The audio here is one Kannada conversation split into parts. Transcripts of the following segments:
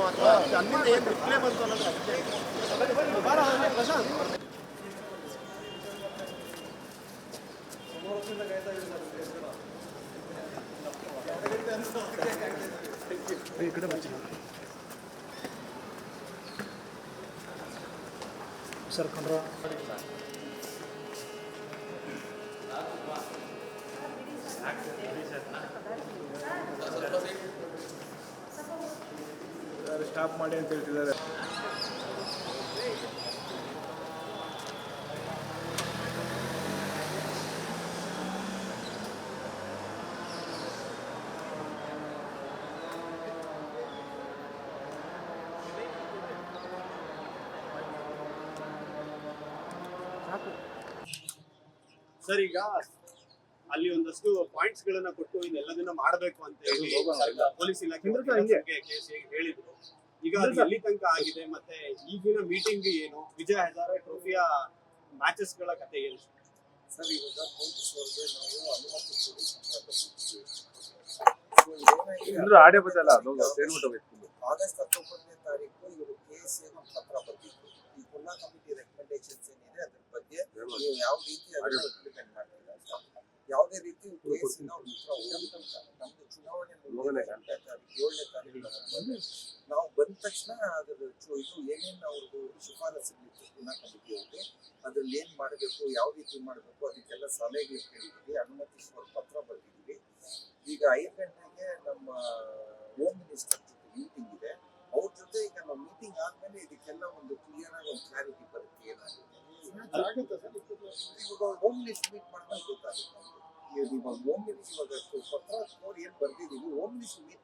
ಅಥವಾ ಅಲ್ಲಿಂದ ಏನು ರಿಪ್ಲೈ ಬಂತು ಅನ್ನೋದು ಈ ಕಡೆ ಬಚ್ಚಿ ಸರ್ ಕಂಡ್ರ ಸ್ಟಾಪ್ ಮಾಡಿ ಅಂತ ಹೇಳ್ತಿದ್ದಾರೆ. ಸರ್, ಈಗ ಅಲ್ಲಿ ಒಂದಷ್ಟು ಪಾಯಿಂಟ್ಸ್ ಗಳನ್ನ ಕೊಟ್ಟು ಇದೆಲ್ಲದನ್ನ ಮಾಡಬೇಕು ಅಂತ ಹೇಳಿ ಪೊಲೀಸ್ ಇಲಾಖೆ ಹೇಳಿದ್ರು. ಈಗ ಅದು ಎಲ್ಲಿ ತನಕ ಆಗಿದೆ, ಮತ್ತೆ ಈಗಿನ ಮೀಟಿಂಗ್ ಏನು, ವಿಜಯ್ ಹಜಾರೆ ಟ್ರೋಫಿಯ ಮ್ಯಾಚಸ್ ಗಳ ಕತೆ ಏನು? ಸರ್, ಇವಾಗ ಪೊಲೀಸ್ ಅವ್ರಿಗೆ ನಾವು ಅನುಮತಿ ಆಡೇ ಬದಲ್ಲ ಆಗಸ್ಟ್ 19ನೇ ತಾರೀಕು ಇವರು KSA ಒಂದು ಪತ್ರ ಬಂದಿತ್ತು. ಈ ಕುಲ್ಲಾ ಕಮಿಟಿ ರೆಕಮೆಂಡೇಶನ್ಸ್ ಏನಿದೆ ಅದ್ರ ಬಗ್ಗೆ ನೀವು ಯಾವ ರೀತಿ ಅದನ್ನ ಇಂಪ್ಲಿಮೆಂಟ್ ಮಾಡ್ತೀರಾ ಅಂತ, ಯಾವುದೇ ರೀತಿ KSA ನಾವು ನಮ್ದು ಚುನಾವಣೆ 7ನೇ ತಾರೀಕು ನಾವು ಬಂದ ತಕ್ಷಣ ಅದ್ರ ಇದು ಏನೇನು ಅವ್ರದ್ದು ಶಿಫಾರಸುಗಳಿತ್ತು ಕುಲ್ಲಾ ಕಮಿಟಿ ಅವ್ರಿಗೆ, ಅದ್ರಲ್ಲಿ ಏನ್ ಮಾಡಬೇಕು, ಯಾವ ರೀತಿ ಮಾಡಬೇಕು, ಅದಕ್ಕೆಲ್ಲ ಸಲಹೆಗಳು ಕೇಳಿದ್ವಿ, ಅನುಮತಿಸುವ ಪತ್ರ ಬರ್ತಿದ್ವಿ. ಈಗ 5 ಗಂಟೆಗೆ ನಮ್ಮ ಹೋಮ್ ಮಿನಿಸ್ಟರ್ ಜೊತೆ ಮೀಟಿಂಗ್ ಇದೆ. ಅವ್ರ ಜೊತೆ ಈಗ ನಾವು ಮೀಟಿಂಗ್ ಆದ್ಮೇಲೆ ಇದಕ್ಕೆಲ್ಲ ಒಂದು ಕ್ಲಿಯರ್ ಆಗಿ ಒಂದು ಕ್ಲಾರಿಟಿ ಬರುತ್ತೆ ಏನಾಗುತ್ತೆ. ಇವಾಗ ಹೋಮ್ ಮಿನಿಸ್ಟರ್ ಮೀಟ್ ಮಾಡಿದಾಗ ಗೊತ್ತಾಗುತ್ತೆ. ಇವಾಗ ಹೋಮ್ ಮಿನಿಸ್ಟರ್ ಇವಾಗ ಪತ್ರ ನೋಡಿ ಏನ್ ಬರ್ದಿದೀವಿ, ಹೋಮ್ ಮಿನಿಸ್ಟರ್ ಮೀಟ್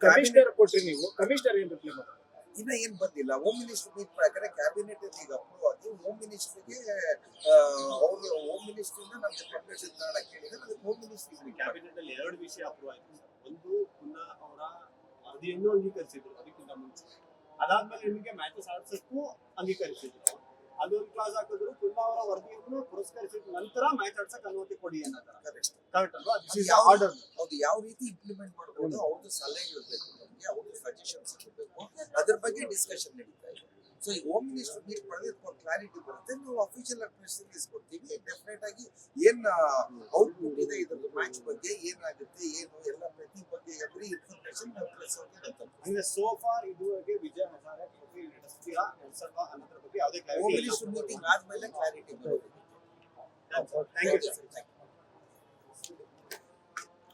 ಕಮಿಷನರ್ ಕೊಟ್ರಿ ನೀವು, ಕಮಿಷನರ್ ಏನ್ ರಿಪ್ಲೈ ಮಾಡ್ತಾರೆ? ಇನ್ನ ಏನ್ ಬಂದಿಲ್ಲ. ಹೋಮ್ ಮಿನಿಸ್ಟರ್ ಮೀಟ್ ಪ್ರಕಾರ ಕ್ಯಾಬಿನೆಟ್ ಈಗ ಅಪ್ರೂವ್ ಆಗಿ ಹೋಮ್ ಮಿನಿಸ್ಟರ್ಗೆ ಅವರು ಹೋಮ್ ಮಿನಿಸ್ಟರ್ ಇಂದ ನಮ್ಗೆ ಪರ್ಮಿಷನ್ ತಗೊಳ್ಳ ಕೇಳಿದ್ರೆ ಅದಕ್ಕೆ ಹೋಮ್ ಮಿನಿಸ್ಟರ್ ಕ್ಯಾಬಿನೆಟ್ ಅಲ್ಲಿ 2 ವಿಷಯ ಅಪ್ರೂವ್ ಆಯ್ತು ಸರ್. ಒಂದು ಪುನಃ ಅವರ ವರದಿಯನ್ನು ಅಂಗೀಕರಿಸಿದ್ರು ಅದಕ್ಕಿಂತ ಮುಂಚೆ, ಅದಾದ್ಮೇಲೆ ನಿಮಗೆ ಮ್ಯಾಚಸ್ ಆಡ್ಸಕ್ಕೂ ಅಂಗೀಕರಿಸಿದ್ರು. ಅದೊಂದು ಕ್ಲಾಸ್ ಹಾಕಿದ್ರು, ಪುನಃ ಅವರ ವರದಿಯನ್ನು ಪುರಸ್ಕರಿಸಿದ ನಂತರ ಮ್ಯಾಚ್ ಆಡ್ಸಕ್ ಅನುಮತಿ ಕೊಡಿ ಅನ್ನೋದು ಕರೆಕ್ಟ್ ಅಲ್ವಾ? ಆರ್ಡರ್ ಹೌದು. ಯಾವ ರೀತಿ ಇಂಪ್ಲಿಮೆಂಟ್ ಮಾಡಬಹುದು, ಅವ್ರದ್ದು ಸಲಹೆಗಳು ಬೇಕು ನಮಗೆ, ಅವ್ರದ್ದು ಸಜೆಷನ್ಸ್ ಕೊಡಬೇಕು, ಅದ್ರ ಬಗ್ಗೆ ಡಿಸ್ಕಷನ್ ನಡೀತಾ ಇದೆ. ಸೊ ಈ ಹೋಮ್ ಮಿನಿಸ್ಟರ್ ಮೀಟ್ ಮಾಡಿದ್ರೆ ಒಂದು ಕ್ಲಾರಿಟಿ ಬರುತ್ತೆ. ನಾವು ಅಫಿಷಿಯಲ್ ಪ್ರೆಸ್ ಕೊಡ್ತೀವಿ. ಡೆಫಿನೆಟ್ ಆಗಿ ಏನ್ ಔಟ್ಪುಟ್ ಇದೆ ಇದ್ರದ್ದು ಮ್ಯಾಚ್ ಬಗ್ಗೆ, ಏನಾಗುತ್ತೆ ಏನು ಎಲ್ಲ ಪ್ರತಿ ಬಗ್ಗೆ ಎವ್ರಿ ಇನ್ಫಾರ್ಮೇಶನ್ ನಾವು ಪ್ರೆಸ್ ಅವ್ರಿಗೆ ಸೋ ಫಾರ್ ಇದುವರೆಗೆ ವಿಜಯ್ ಹಜಾರೆ ಟ್ರೋಫಿ ನಡೆಸ್ತೀರಾ ನಡೆಸಲ್ವಾ ಅನ್ನೋದ್ರ ಬಗ್ಗೆ ಯಾವುದೇ ಹೋಮ್ ಮಿನಿಸ್ಟರ್ ಮೀಟಿಂಗ್ ಆದ್ಮೇಲೆ ಕ್ಲಾರಿಟಿ ಬರುತ್ತೆ. Thank you sir.